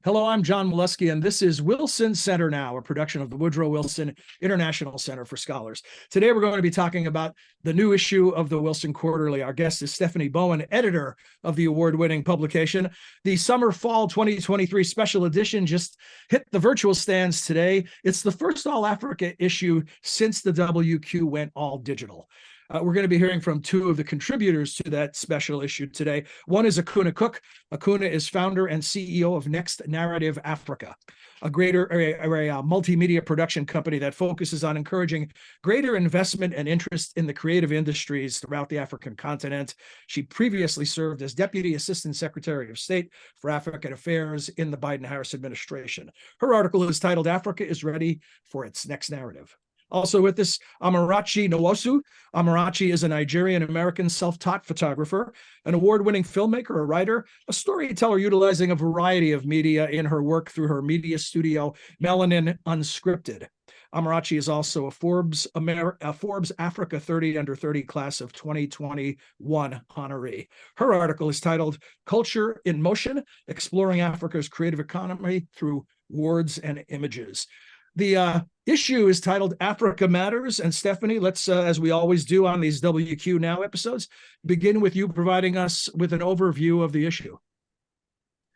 Hello, I'm John Molesky, and this is Wilson Center Now, a production of the Woodrow Wilson International Center for Scholars. Today, we're going to be talking about the new issue of the Wilson Quarterly. Our guest is Stephanie Bowen, editor of the award-winning publication. The summer-fall 2023 special edition just hit the virtual stands today. It's the first all-Africa issue since the WQ went all digital. We're going to be hearing from two of the contributors to that special issue today. One is Akunna Cook. Akunna is founder and CEO of Next Narrative Africa, a multimedia production company that focuses on encouraging greater investment and interest in the creative industries throughout the African continent. She previously served as Deputy Assistant Secretary of State for African Affairs in the Biden-Harris administration. Her article is titled, "Africa is Ready for Its Next Narrative." Also with us, Amarachi Nwosu. Amarachi is a Nigerian-American self-taught photographer, an award-winning filmmaker, a writer, a storyteller utilizing a variety of media in her work through her media studio, Melanin Unscripted. Amarachi is also a Forbes Africa 30 Under 30 class of 2021 honoree. Her article is titled "Culture in Motion, Exploring Africa's Creative Economy Through Words and Images." The issue is titled Africa Matters. And Stephanie, let's, as we always do on these WQ Now episodes, begin with you providing us with an overview of the issue.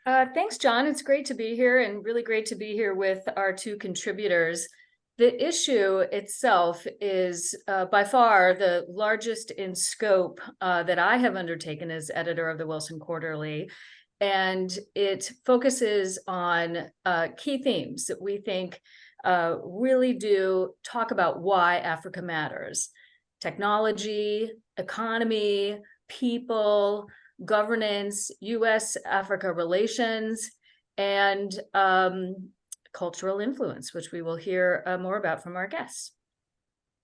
Thanks, John. It's great to be here and really great to be here with our two contributors. The issue itself is by far the largest in scope that I have undertaken as editor of the Wilson Quarterly. And it focuses on key themes that we think really do talk about why Africa matters: technology, economy, people, governance, U.S.-Africa relations, and cultural influence, which we will hear more about from our guests.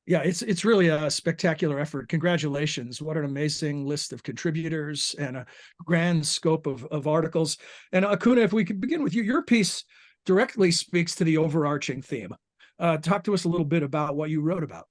Yeah, it's really a spectacular effort. Congratulations. What an amazing list of contributors and a grand scope of articles. And Akunna, if we could begin with you, your piece directly speaks to the overarching theme. Talk to us a little bit about what you wrote about.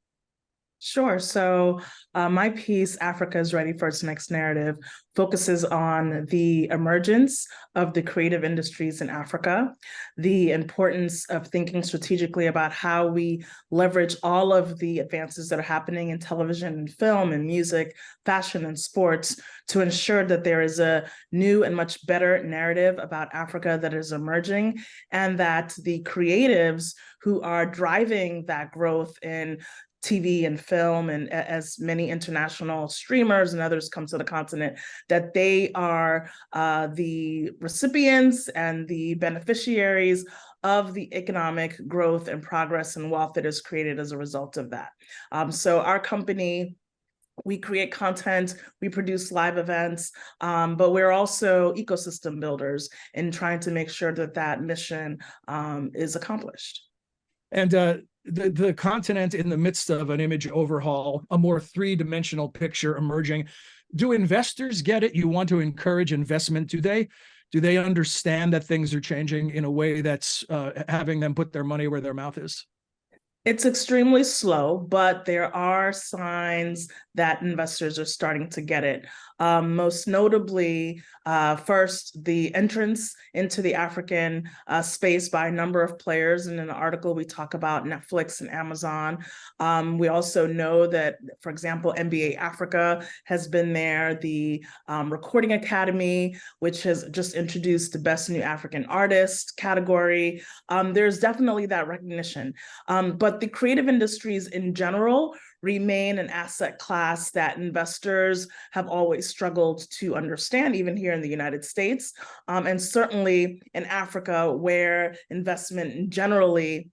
Sure. So my piece, Africa is Ready for Its Next Narrative, focuses on the emergence of the creative industries in Africa, the importance of thinking strategically about how we leverage all of the advances that are happening in television and film and music, fashion and sports to ensure that there is a new and much better narrative about Africa that is emerging, and that the creatives who are driving that growth in TV and film, and as many international streamers and others come to the continent, that they are the recipients and the beneficiaries of the economic growth and progress and wealth that is created as a result of that. So our company, we create content, we produce live events, but we're also ecosystem builders in trying to make sure that that mission is accomplished. And the continent in the midst of an image overhaul, a more three-dimensional picture emerging. Do investors get it? You want to encourage investment. Do they understand that things are changing in a way that's having them put their money where their mouth is? It's extremely slow, but there are signs that investors are starting to get it. Most notably, first, the entrance into the African space by a number of players. And in the article, we talk about Netflix and Amazon. We also know that, for example, NBA Africa has been there. The Recording Academy, which has just introduced the Best New African Artist category. There's definitely that recognition. But the creative industries in general remain an asset class that investors have always struggled to understand, even here in the United States, and certainly in Africa, where investment generally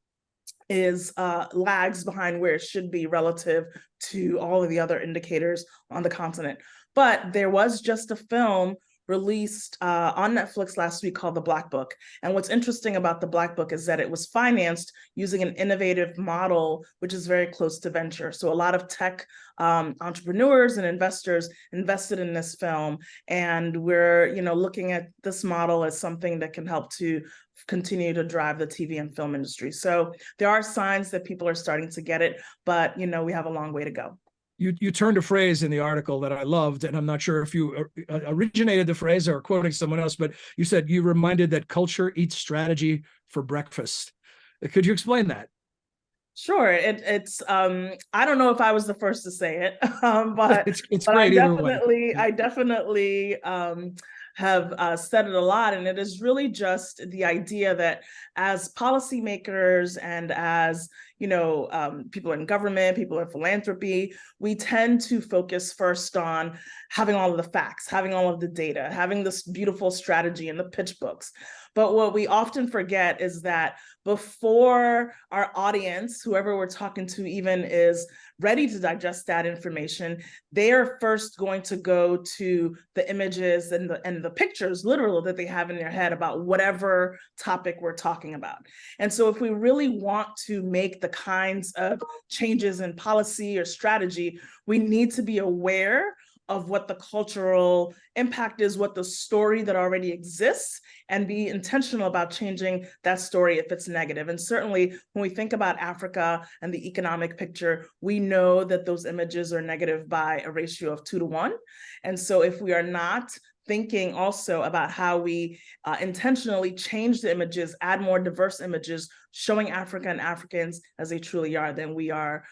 is lags behind where it should be relative to all of the other indicators on the continent. But there was just a film released on Netflix last week called The Black Book. And what's interesting about The Black Book is that it was financed using an innovative model, which is very close to venture. So a lot of tech entrepreneurs and investors invested in this film. And we're looking at this model as something that can help to continue to drive the TV and film industry. So there are signs that people are starting to get it, but we have a long way to go. You turned a phrase in the article that I loved, and I'm not sure if you originated the phrase or quoting someone else, but you said you reminded that culture eats strategy for breakfast. Could you explain that? Sure. It's I don't know if I was the first to say it, but it's but I great either way. definitely have said it a lot, and it is really just the idea that as policymakers and as people in government, people in philanthropy, we tend to focus first on having all of the facts, having all of the data, having this beautiful strategy in the pitch books. But what we often forget is that before our audience, whoever we're talking to even is ready to digest that information, they are first going to go to the images and the pictures, literally, that they have in their head about whatever topic we're talking about. And so if we really want to make the kinds of changes in policy or strategy, we need to be aware of what the cultural impact is, what the story that already exists, and be intentional about changing that story if it's negative. And certainly when we think about Africa and the economic picture, we know that those images are negative by a ratio of 2 to 1. And so if we are not thinking also about how we intentionally change the images, add more diverse images, showing Africa and Africans as they truly are, then we're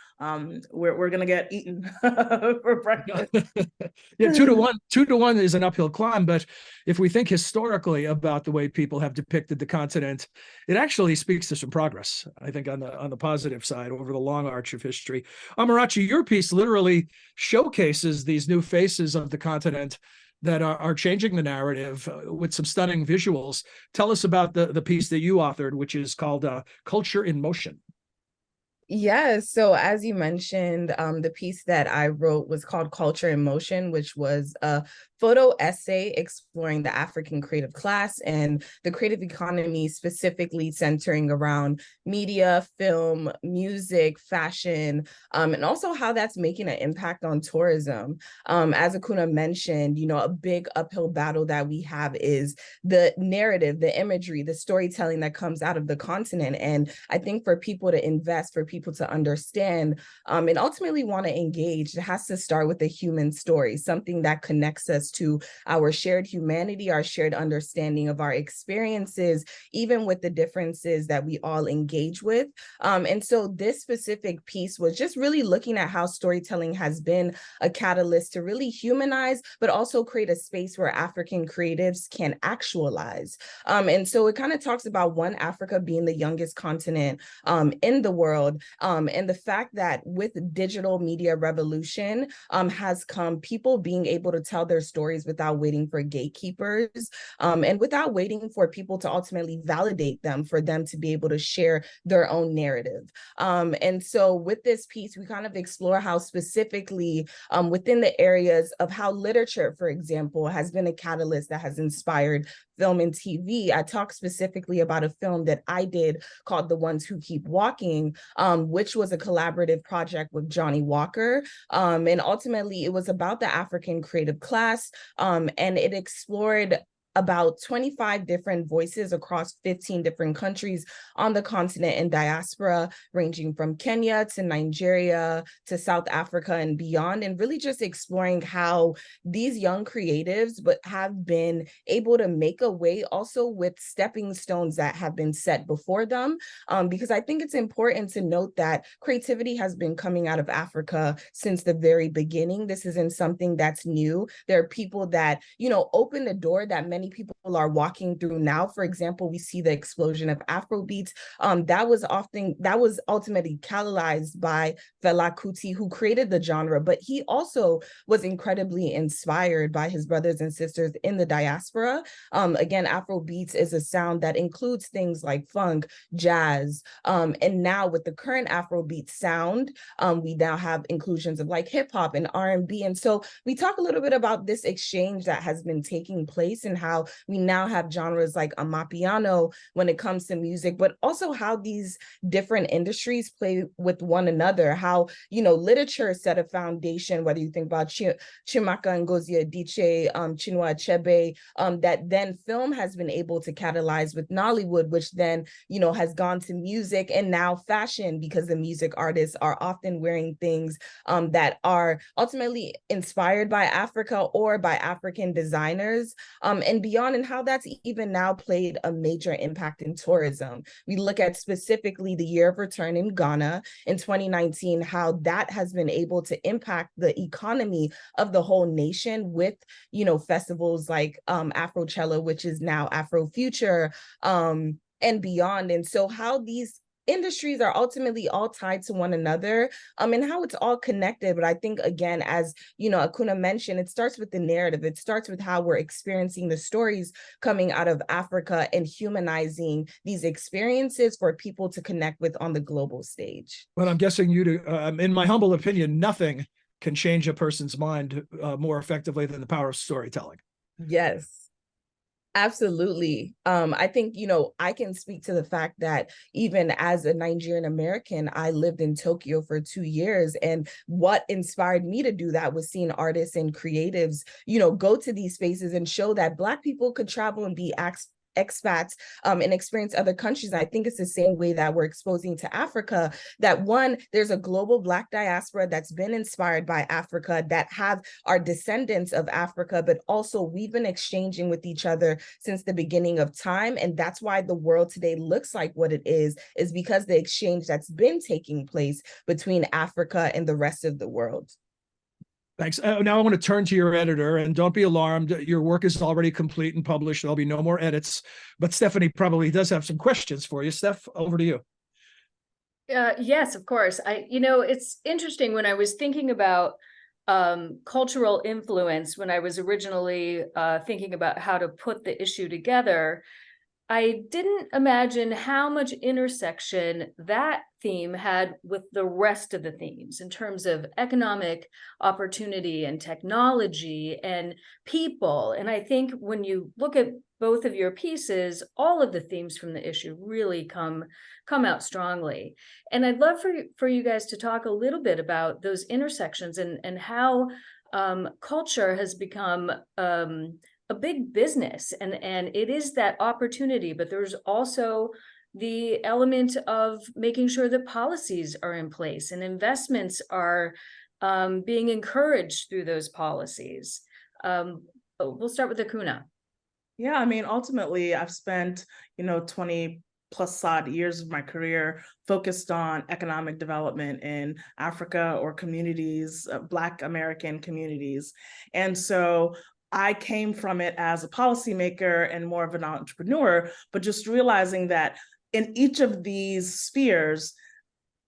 going to get eaten for breakfast. Yeah, 2 to 1. 2 to 1 is an uphill climb, but if we think historically about the way people have depicted the continent, it actually speaks to some progress, I think, on the positive side over the long arch of history. Amarachi, your piece literally showcases these new faces of the continent that are changing the narrative with some stunning visuals. Tell us about the piece that you authored, which is called Culture in Motion. Yeah, so as you mentioned, the piece that I wrote was called Culture in Motion, which was a photo essay exploring the African creative class and the creative economy, specifically centering around media, film, music, fashion, and also how that's making an impact on tourism. As Akunna mentioned, a big uphill battle that we have is the narrative, the imagery, the storytelling that comes out of the continent. And I think for people to invest, for people to understand, and ultimately want to engage, it has to start with a human story, something that connects us to our shared humanity, our shared understanding of our experiences, even with the differences that we all engage with. And so this specific piece was just really looking at how storytelling has been a catalyst to really humanize, but also create a space where African creatives can actualize. And so it kind of talks about Africa being the youngest continent in the world, and the fact that with digital media revolution has come people being able to tell their stories without waiting for gatekeepers, and without waiting for people to ultimately validate them, for them to be able to share their own narrative. And so with this piece, we kind of explore how specifically within the areas of how literature, for example, has been a catalyst that has inspired film and TV. I talk specifically about a film that I did called The Ones Who Keep Walking, which was a collaborative project with Johnny Walker. And ultimately, it was about the African creative class, and it explored about 25 different voices across 15 different countries on the continent and diaspora, ranging from Kenya to Nigeria to South Africa and beyond, and really just exploring how these young creatives but have been able to make a way also with stepping stones that have been set before them. Because I think it's important to note that creativity has been coming out of Africa since the very beginning. This isn't something that's new. There are people that, open the door that many people are walking through now. For example, we see the explosion of Afrobeats. That was ultimately catalyzed by Fela Kuti, who created the genre, but he also was incredibly inspired by his brothers and sisters in the diaspora. Again, Afrobeats is a sound that includes things like funk, jazz, and now with the current Afrobeat sound, we now have inclusions of like hip hop and R&B. And so we talk a little bit about this exchange that has been taking place and how how we now have genres like Amapiano when it comes to music, but also how these different industries play with one another, how, literature set a foundation, whether you think about Chimaka Ngozi Adichie, Chinua Achebe, that then film has been able to catalyze with Nollywood, which then, has gone to music and now fashion, because the music artists are often wearing things that are ultimately inspired by Africa or by African designers, and beyond, and how that's even now played a major impact in tourism. We look at specifically the Year of Return in Ghana in 2019, how that has been able to impact the economy of the whole nation with, festivals like Afrochella, which is now Afrofuture, and beyond. And so how these industries are ultimately all tied to one another, and how it's all connected. But I think, again, as Akunna mentioned, it starts with the narrative. It starts with how we're experiencing the stories coming out of Africa and humanizing these experiences for people to connect with on the global stage. Well, I'm guessing in my humble opinion, nothing can change a person's mind more effectively than the power of storytelling. Yes. Absolutely. I think, I can speak to the fact that even as a Nigerian American, I lived in Tokyo for 2 years. And what inspired me to do that was seeing artists and creatives, go to these spaces and show that Black people could travel and be expats and experience other countries. And I think it's the same way that we're exposing to Africa, that one, there's a global Black diaspora that's been inspired by Africa, that are descendants of Africa, but also we've been exchanging with each other since the beginning of time. And that's why the world today looks like what it is because the exchange that's been taking place between Africa and the rest of the world. Thanks. Now I want to turn to your editor, and don't be alarmed. Your work is already complete and published. There'll be no more edits, but Stephanie probably does have some questions for you. Steph, over to you. Yes, of course. It's interesting when I was thinking about cultural influence, when I was originally thinking about how to put the issue together, I didn't imagine how much intersection that theme had with the rest of the themes in terms of economic opportunity and technology and people. And I think when you look at both of your pieces, all of the themes from the issue really come out strongly. And I'd love for you guys to talk a little bit about those intersections and how culture has become a big business, and it is that opportunity, but there's also the element of making sure that policies are in place and investments are being encouraged through those policies. We'll start with Akunna. Yeah, I mean, ultimately, I've spent 20 plus odd years of my career focused on economic development in Africa or communities, Black American communities, and so I came from it as a policymaker and more of an entrepreneur, but just realizing that in each of these spheres,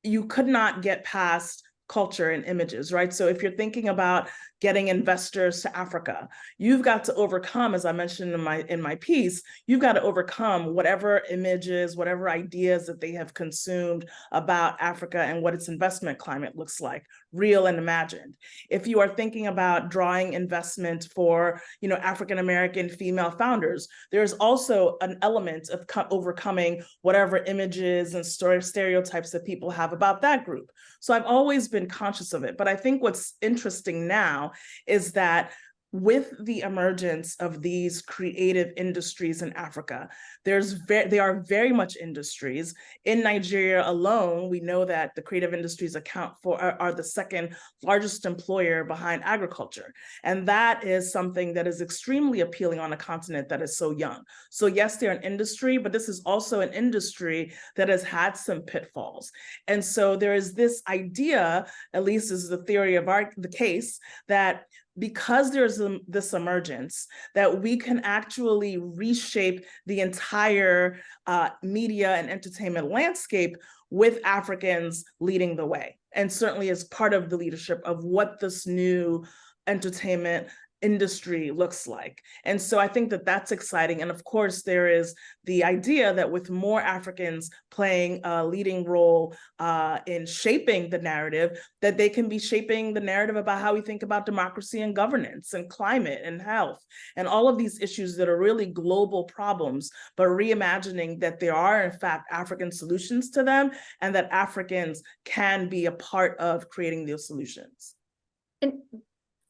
you could not get past culture and images, right? So if you're thinking about getting investors to Africa, you've got to overcome, as I mentioned in my piece, you've got to overcome whatever images, whatever ideas that they have consumed about Africa and what its investment climate looks like, real and imagined. If you are thinking about drawing investment for, African-American female founders, there's also an element of overcoming whatever images and stereotypes that people have about that group. So I've always been conscious of it. But I think what's interesting now is that with the emergence of these creative industries in Africa, they are very much industries. In Nigeria alone, we know that the creative industries are the second largest employer behind agriculture. And that is something that is extremely appealing on a continent that is so young. So yes, they're an industry, but this is also an industry that has had some pitfalls. And so there is this idea, at least this is the theory of the case, that because there's this emergence, that we can actually reshape the entire media and entertainment landscape with Africans leading the way. And certainly as part of the leadership of what this new entertainment industry looks like. And so I think that that's exciting. And of course, there is the idea that with more Africans playing a leading role in shaping the narrative, that they can be shaping the narrative about how we think about democracy and governance and climate and health and all of these issues that are really global problems, but reimagining that there are in fact African solutions to them and that Africans can be a part of creating those solutions. And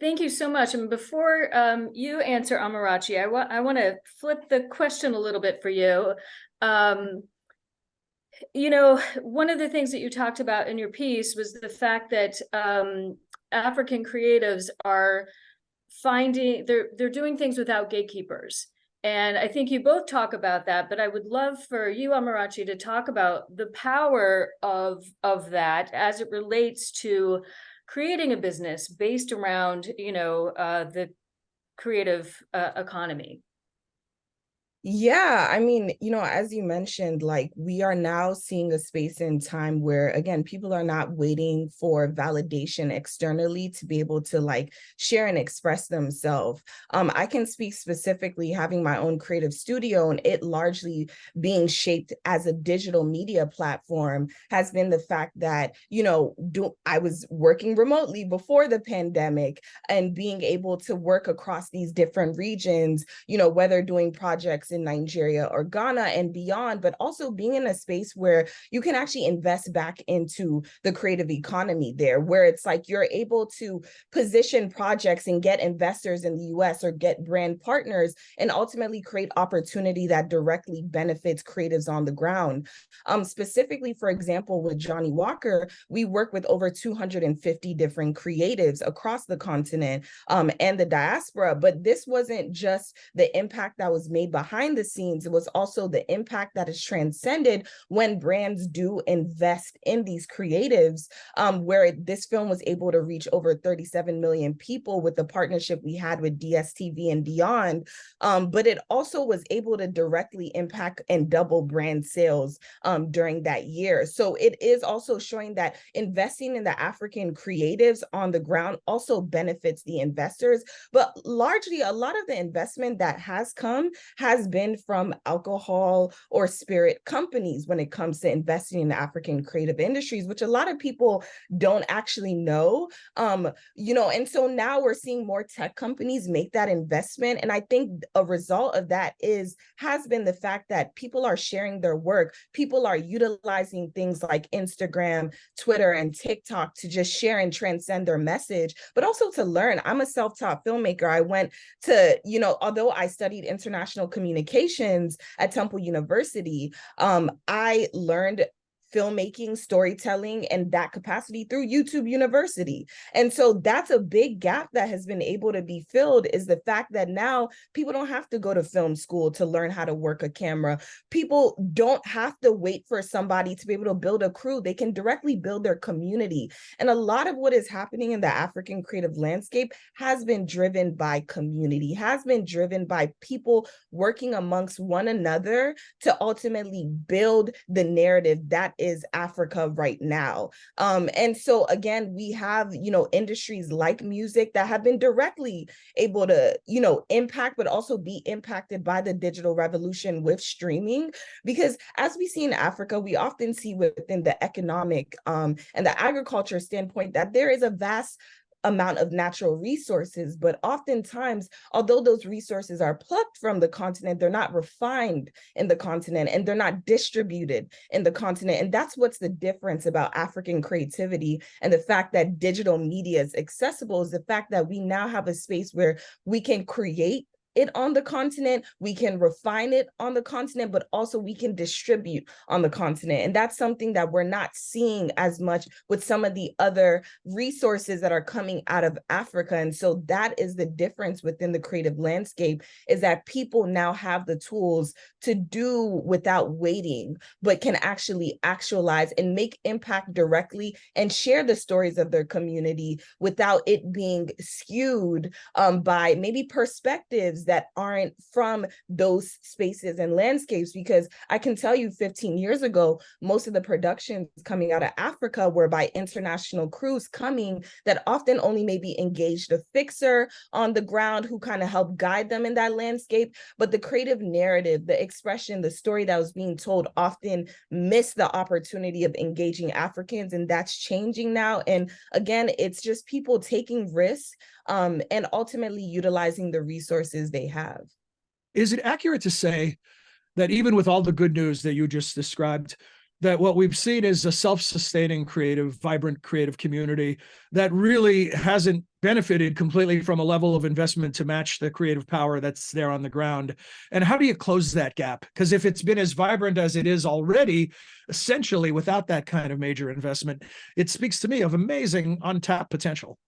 thank you so much. And before you answer, Amarachi, I want to flip the question a little bit for you. You know, one of the things that you talked about in your piece was the fact that African creatives are they're doing things without gatekeepers. And I think you both talk about that, but I would love for you, Amarachi, to talk about the power of that as it relates to creating a business based around, you know, the creative economy. Yeah, I mean, you know, as you mentioned, like we are now seeing a space in time where, again, people are not waiting for validation externally to be able to like share and express themselves. I can speak specifically having my own creative studio and it largely being shaped as a digital media platform has been the fact that, you know, I was working remotely before the pandemic and being able to work across these different regions, you know, whether doing projects in Nigeria or Ghana and beyond, but also being in a space where you can actually invest back into the creative economy there, where it's like you're able to position projects and get investors in the US or get brand partners and ultimately create opportunity that directly benefits creatives on the ground. Specifically, for example, with Johnny Walker, we work with over 250 different creatives across the continent and the diaspora, but this wasn't just the impact that was made behind the scenes, it was also the impact that is transcended when brands do invest in these creatives, where this film was able to reach over 37 million people with the partnership we had with DSTV and beyond. But it also was able to directly impact and double brand sales during that year. So it is also showing that investing in the African creatives on the ground also benefits the investors, but largely a lot of the investment that has come has been from alcohol or spirit companies when it comes to investing in the African creative industries, which a lot of people don't actually know. You know, and so now we're seeing more tech companies make that investment. And I think a result of that has been the fact that people are sharing their work. People are utilizing things like Instagram, Twitter, and TikTok to just share and transcend their message, but also to learn. I'm a self-taught filmmaker. I went to, you know, although I studied international communications at Temple University, I learned filmmaking, storytelling, and that capacity through YouTube University. And so that's a big gap that has been able to be filled, is the fact that now people don't have to go to film school to learn how to work a camera. People don't have to wait for somebody to be able to build a crew. They can directly build their community. And a lot of what is happening in the African creative landscape has been driven by community, has been driven by people working amongst one another to ultimately build the narrative that is Africa right now. And so again, we have, you know, industries like music that have been directly able to, you know, impact, but also be impacted by the digital revolution with streaming. Because as we see in Africa, we often see within the economic and the agriculture standpoint that there is a vast amount of natural resources, but oftentimes, although those resources are plucked from the continent, they're not refined in the continent and they're not distributed in the continent. And that's what's the difference about African creativity and the fact that digital media is accessible, is the fact that we now have a space where we can create it on the continent, we can refine it on the continent, but also we can distribute on the continent. And that's something that we're not seeing as much with some of the other resources that are coming out of Africa. And so that is the difference within the creative landscape, is that people now have the tools to do without waiting, but can actually actualize and make impact directly and share the stories of their community without it being skewed by maybe perspectives creatives that aren't from those spaces and landscapes, because I can tell you 15 years ago, most of the productions coming out of Africa were by international crews coming that often only maybe engaged a fixer on the ground who kind of helped guide them in that landscape. But the creative narrative, the expression, the story that was being told often missed the opportunity of engaging Africans, and that's changing now. And again, it's just people taking risks and ultimately utilizing the resources they have. Is it accurate to say that even with all the good news that you just described, that what we've seen is a self-sustaining, creative, vibrant, creative community that really hasn't benefited completely from a level of investment to match the creative power that's there on the ground? And how do you close that gap? Because if it's been as vibrant as it is already, essentially without that kind of major investment, it speaks to me of amazing untapped potential.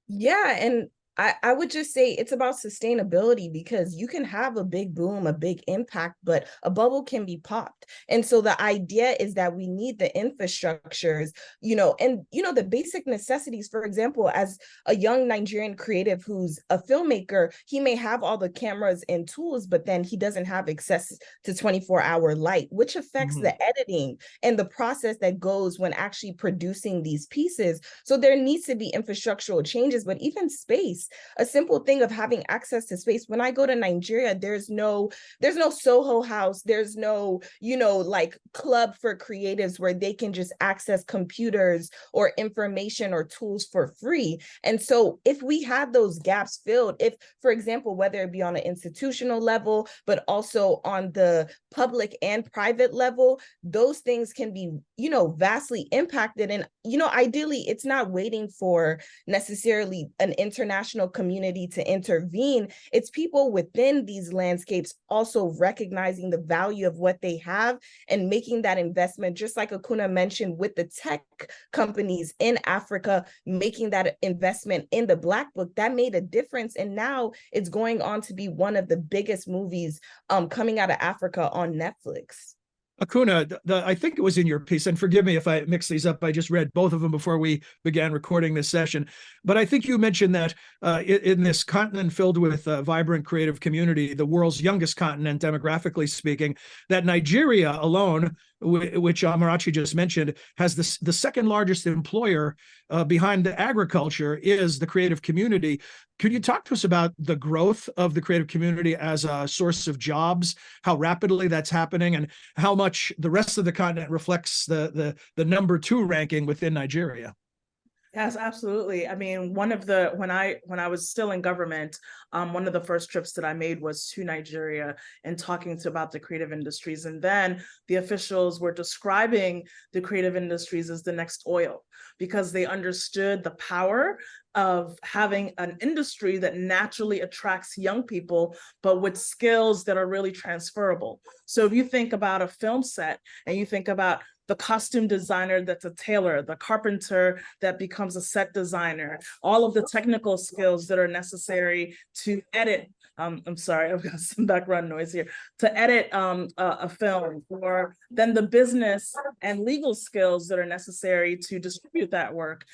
Yeah, and I would just say it's about sustainability, because you can have a big boom, a big impact, but a bubble can be popped. And so the idea is that we need the infrastructures, and, the basic necessities. For example, as a young Nigerian creative who's a filmmaker, he may have all the cameras and tools, but then he doesn't have access to 24-hour light, which affects the editing and the process that goes when actually producing these pieces. So there needs to be infrastructural changes, but even space. A simple thing of having access to space. When I go to Nigeria, there's no Soho House, there's no, like club for creatives where they can just access computers or information or tools for free. And so if we have those gaps filled, if, for example, whether it be on an institutional level, but also on the public and private level, those things can be, vastly impacted. And, ideally, it's not waiting for necessarily an international community to intervene. It's people within these landscapes also recognizing the value of what they have and making that investment, just like Akunna mentioned, with the tech companies in Africa, making that investment in the Black Book. That made a difference. And now it's going on to be one of the biggest movies coming out of Africa on Netflix. Akunna, I think it was in your piece, and forgive me if I mix these up. I just read both of them before we began recording this session. But I think you mentioned that in this continent filled with a vibrant creative community, the world's youngest continent, demographically speaking, that Nigeria alone, which Amarachi just mentioned, has the second largest employer behind the agriculture is the creative community. Could you talk to us about the growth of the creative community as a source of jobs, how rapidly that's happening, and how much the rest of the continent reflects the number 2 ranking within Nigeria? Yes, absolutely. I mean, when I was still in government, one of the first trips that I made was to Nigeria and talking about the creative industries. And then the officials were describing the creative industries as the next oil, because they understood the power of having an industry that naturally attracts young people, but with skills that are really transferable. So if you think about a film set and you think about the costume designer that's a tailor, the carpenter that becomes a set designer, all of the technical skills that are necessary to edit. I'm sorry, I've got some background noise here. To edit a film, or then the business and legal skills that are necessary to distribute that work.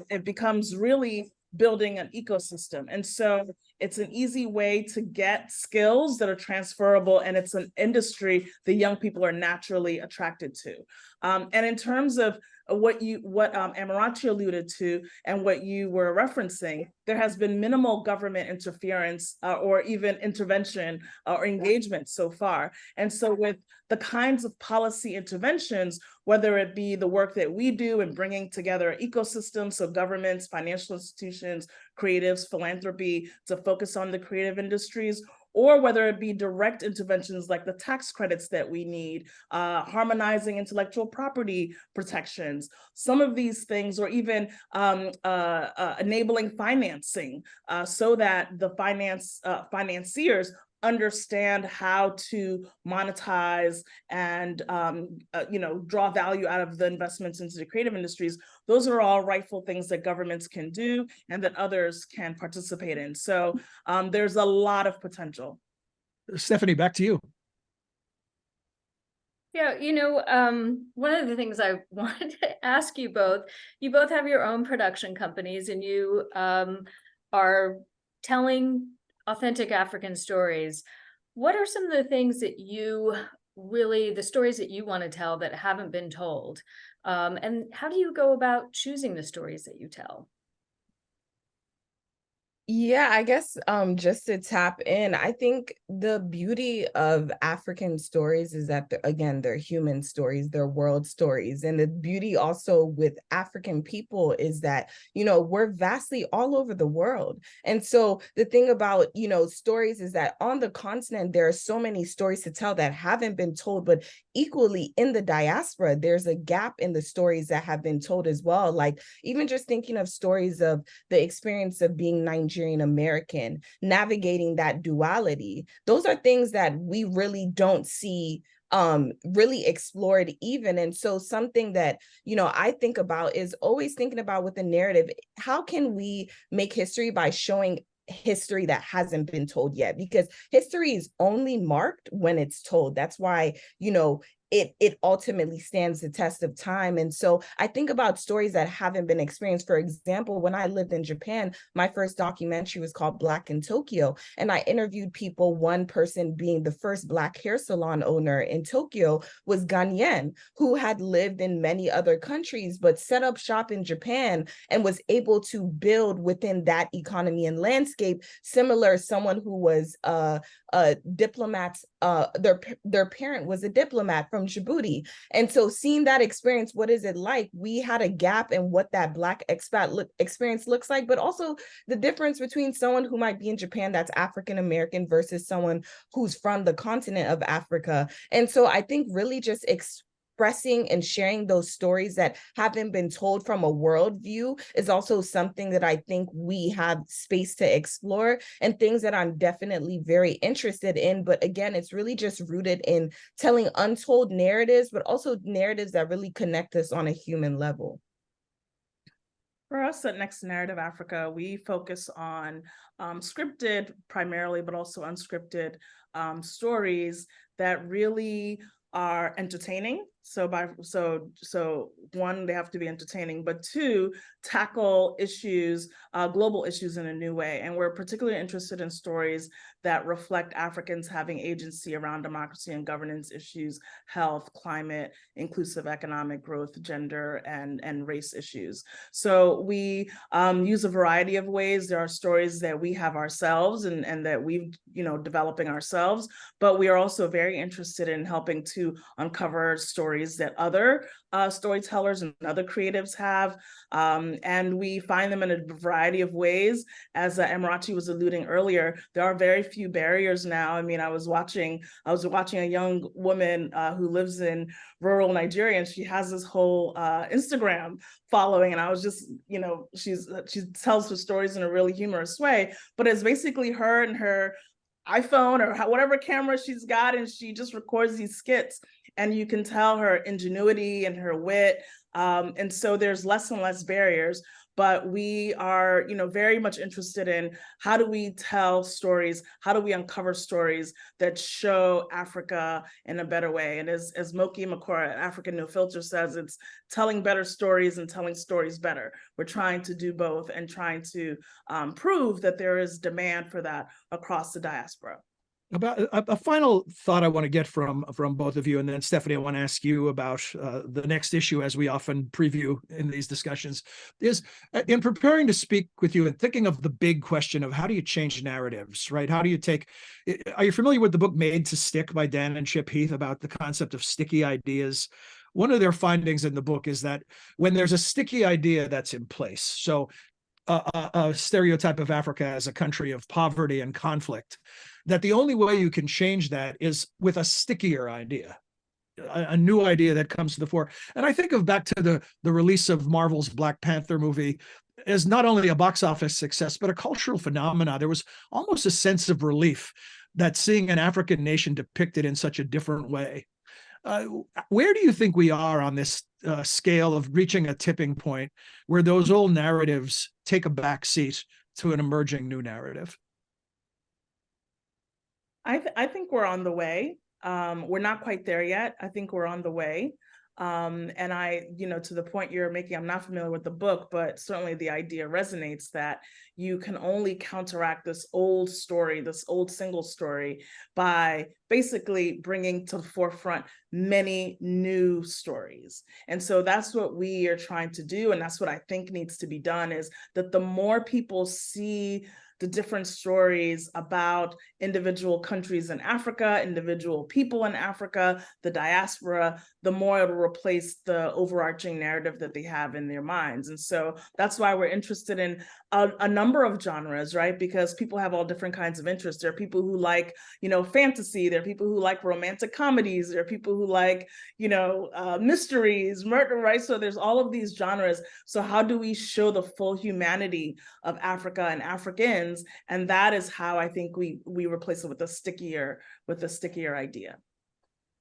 It becomes really building an ecosystem. And so it's an easy way to get skills that are transferable, and it's an industry that young people are naturally attracted to. And in terms of what Amarachi alluded to and what you were referencing, there has been minimal government interference or even intervention or engagement so far. And so with the kinds of policy interventions, whether it be the work that we do in bringing together an ecosystem, so governments, financial institutions, creatives, philanthropy, to focus on the creative industries, or whether it be direct interventions like the tax credits that we need, harmonizing intellectual property protections, some of these things, or even enabling financing so that the financiers understand how to monetize and draw value out of the investments into the creative industries. Those are all rightful things that governments can do and that others can participate in. So there's a lot of potential. Stephanie, back to you. Yeah, one of the things I wanted to ask you both have your own production companies, and you are telling authentic African stories, what are some of the things that the stories that you want to tell that haven't been told? And how do you go about choosing the stories that you tell? Yeah, I guess just to tap in, I think the beauty of African stories is that again, they're human stories, they're world stories. And the beauty also with African people is that, we're vastly all over the world. And so the thing about, stories is that on the continent, there are so many stories to tell that haven't been told, but equally in the diaspora, there's a gap in the stories that have been told as well. Like even just thinking of stories of the experience of being Nigerian American, navigating that duality. Those are things that we really don't see really explored even. And so something that, I think about is always thinking about with the narrative, how can we make history by showing history that hasn't been told yet, because history is only marked when it's told. That's why, it ultimately stands the test of time. And so I think about stories that haven't been experienced. For example, when I lived in Japan, my first documentary was called Black in Tokyo. And I interviewed people, one person being the first Black hair salon owner in Tokyo was Ghanaian, who had lived in many other countries, but set up shop in Japan and was able to build within that economy and landscape, similar someone who was diplomats, their parent was a diplomat from Djibouti. And so seeing that experience, what is it like? We had a gap in what that Black expat experience looks like, but also the difference between someone who might be in Japan that's African American versus someone who's from the continent of Africa. And so I think really just expressing and sharing those stories that haven't been told from a worldview is also something that I think we have space to explore, and things that I'm definitely very interested in. But again, it's really just rooted in telling untold narratives, but also narratives that really connect us on a human level. For us at Next Narrative Africa, we focus on scripted primarily, but also unscripted stories that really are entertaining. So one, they have to be entertaining, but two, tackle issues, global issues in a new way. And we're particularly interested in stories that reflect Africans having agency around democracy and governance issues, health, climate, inclusive economic growth, gender, and race issues. So we use a variety of ways. There are stories that we have ourselves and that we've, developing ourselves, but we are also very interested in helping to uncover stories that other storytellers and other creatives have, and we find them in a variety of ways. As Amarachi was alluding earlier, there are very few barriers now. I mean, I was watching a young woman who lives in rural Nigeria, and she has this whole Instagram following, and I was just, she tells her stories in a really humorous way, but it's basically her and her iPhone or whatever camera she's got, and she just records these skits, and you can tell her ingenuity and her wit. And so there's less and less barriers, but we are, very much interested in how do we tell stories, how do we uncover stories that show Africa in a better way. And as Moki Makora at African No Filter says, it's telling better stories and telling stories better. We're trying to do both and trying to prove that there is demand for that across the diaspora. About a final thought I want to get from both of you, and then Stephanie, I want to ask you about the next issue, as we often preview in these discussions, is in preparing to speak with you and thinking of the big question of how do you change narratives, right? How do you are you familiar with the book Made to Stick by Dan and Chip Heath about the concept of sticky ideas? One of their findings in the book is that when there's a sticky idea that's in place, so a stereotype of Africa as a country of poverty and conflict, that the only way you can change that is with a stickier idea, a new idea that comes to the fore. And I think back to the release of Marvel's Black Panther movie as not only a box office success, but a cultural phenomenon. There was almost a sense of relief that seeing an African nation depicted in such a different way. Where do you think we are on this scale of reaching a tipping point where those old narratives take a back seat to an emerging new narrative? I think we're on the way. We're not quite there yet. I think we're on the way. And I, to the point you're making, I'm not familiar with the book, but certainly the idea resonates that you can only counteract this old story, this old single story, by basically bringing to the forefront many new stories. And so that's what we are trying to do. And that's what I think needs to be done, is that the more people see the different stories about individual countries in Africa, individual people in Africa, the diaspora, the more it'll replace the overarching narrative that they have in their minds. And so that's why we're interested in a number of genres, right? Because people have all different kinds of interests. There are people who like, fantasy. There are people who like romantic comedies. There are people who like, mysteries, murder, right? So there's all of these genres. So how do we show the full humanity of Africa and Africans? And that is how I think we replace it with a stickier idea.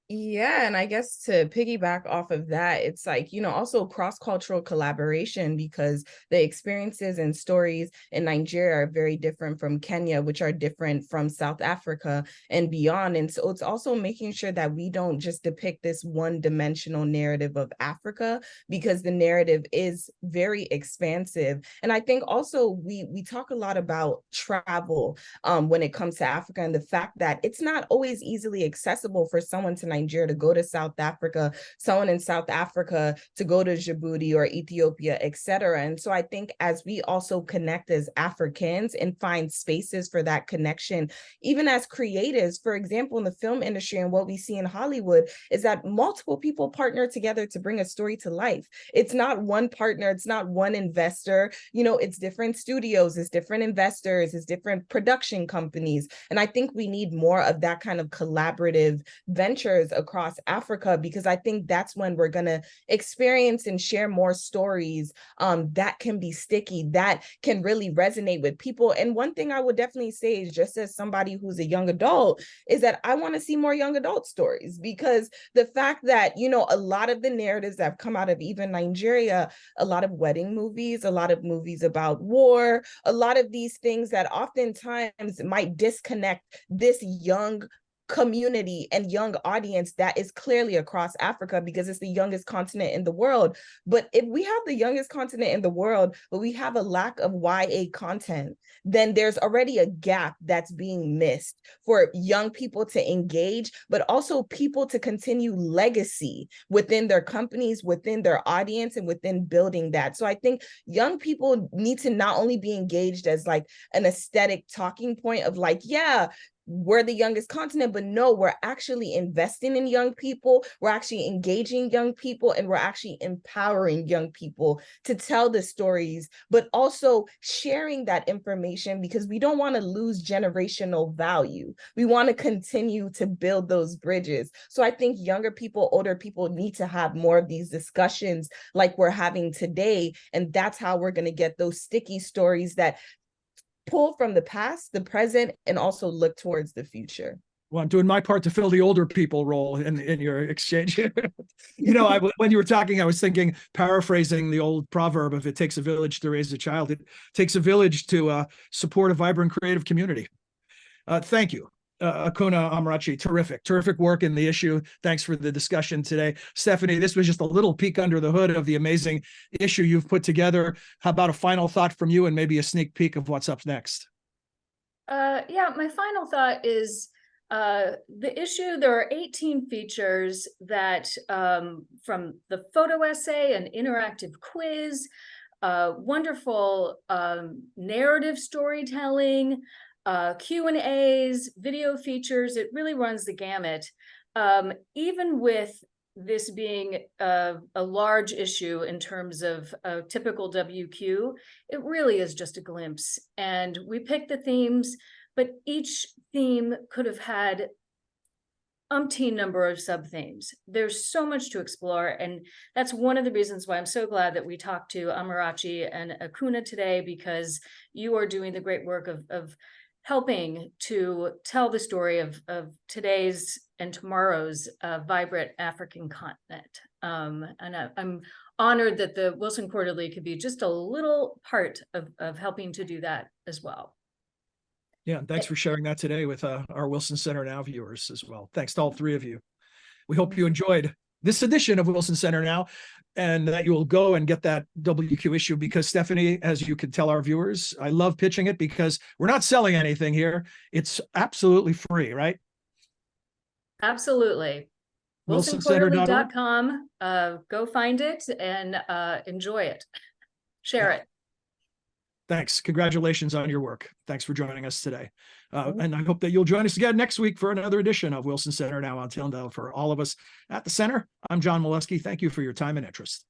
Yeah, and I guess to piggyback off of that, it's like, also cross-cultural collaboration, because the experiences and stories in Nigeria are very different from Kenya, which are different from South Africa and beyond. And so it's also making sure that we don't just depict this one-dimensional narrative of Africa, because the narrative is very expansive. And I think also we talk a lot about travel when it comes to Africa, and the fact that it's not always easily accessible for someone to Nigeria to go to South Africa, someone in South Africa to go to Djibouti or Ethiopia, etc. And so I think as we also connect as Africans and find spaces for that connection, even as creatives, for example, in the film industry, and what we see in Hollywood is that multiple people partner together to bring a story to life. It's not one partner, it's not one investor, it's different studios, it's different investors, it's different production companies. And I think we need more of that kind of collaborative ventures across Africa, because I think that's when we're going to experience and share more stories that can be sticky, that can really resonate with people. And one thing I would definitely say is, just as somebody who's a young adult, is that I want to see more young adult stories, because the fact that, a lot of the narratives that have come out of even Nigeria, a lot of wedding movies, a lot of movies about war, a lot of these things that oftentimes might disconnect this young community and young audience that is clearly across Africa, because it's the youngest continent in the world. But if we have the youngest continent in the world, but we have a lack of YA content, then there's already a gap that's being missed for young people to engage, but also people to continue legacy within their companies, within their audience, and within building that. So I think young people need to not only be engaged as like an aesthetic talking point of like, yeah, we're the youngest continent, but no, we're actually investing in young people. We're actually engaging young people, and we're actually empowering young people to tell the stories, but also sharing that information, because we don't want to lose generational value. We want to continue to build those bridges. So I think younger people, older people need to have more of these discussions like we're having today. And that's how we're going to get those sticky stories that pull from the past, the present, and also look towards the future. Well, I'm doing my part to fill the older people role in your exchange. When you were talking, I was thinking, paraphrasing the old proverb, if it takes a village to raise a child, it takes a village to support a vibrant creative community. Thank you. Akunna, Amarachi, terrific work in the issue. Thanks for the discussion today. Stephanie, this was just a little peek under the hood of the amazing issue you've put together. How about a final thought from you and maybe a sneak peek of what's up next? Yeah, my final thought is the issue. There are 18 features that from the photo essay, an interactive quiz, wonderful narrative storytelling, Q&As, video features. It really runs the gamut. Even with this being a large issue in terms of a typical WQ, it really is just a glimpse. And we picked the themes, but each theme could have had umpteen number of sub-themes. There's so much to explore, and that's one of the reasons why I'm so glad that we talked to Amarachi and Akunna today, because you are doing the great work of helping to tell the story of today's and tomorrow's vibrant African continent. And I'm honored that the Wilson Quarterly could be just a little part of helping to do that as well. Yeah, thanks for sharing that today with our Wilson Center Now viewers as well. Thanks to all three of you. We hope you enjoyed this edition of Wilson Center Now, and that you'll go and get that WQ issue, because Stephanie, as you can tell our viewers, I love pitching it because we're not selling anything here. It's absolutely free, right? Absolutely. WilsonQuarterly.com. Go find it and enjoy it. Share it. Thanks. Congratulations on your work. Thanks for joining us today. And I hope that you'll join us again next week for another edition of Wilson Center Now. Until now, for all of us at the center, I'm John Molesky. Thank you for your time and interest.